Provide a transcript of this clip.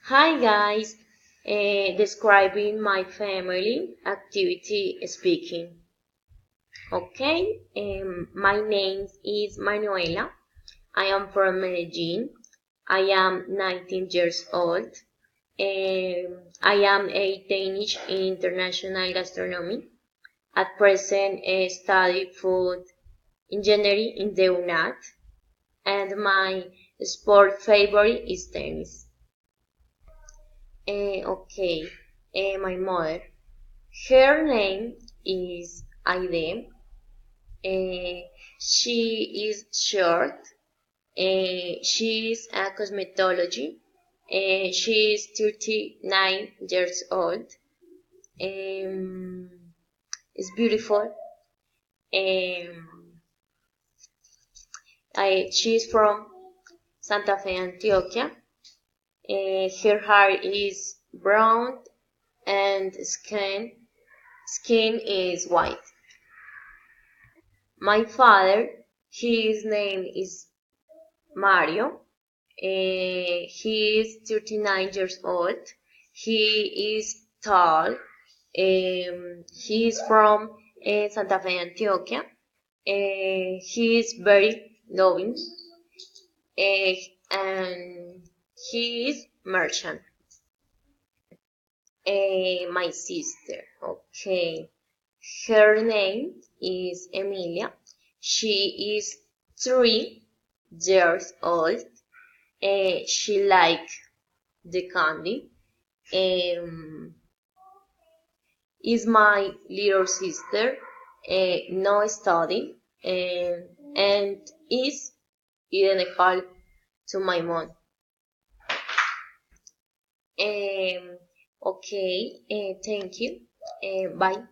Hi guys, describing my family activity speaking. Okay, my name is Manuela. I am from Medellin. I am 19 years old. I am a Danish in international gastronomy. At present, I study food engineering in the UNAT, and my sport favorite is tennis. Okay, my mother. Her name is Aide. She is short. She is a cosmetology. She is 39 years old. Um, is beautiful. Um, she is from Santa Fe, Antioquia. Her hair is brown and skin is white. My father, his name is Mario. He is 39 years old. He is tall. He is from Santa Fe, Antioquia. He is very loving. And he is merchant. My sister. Okay. Her name is Emilia. She is 3 years old. She like the candy. Um, is my little sister. No study. And is identical to my mom. Okay. Thank you. Bye.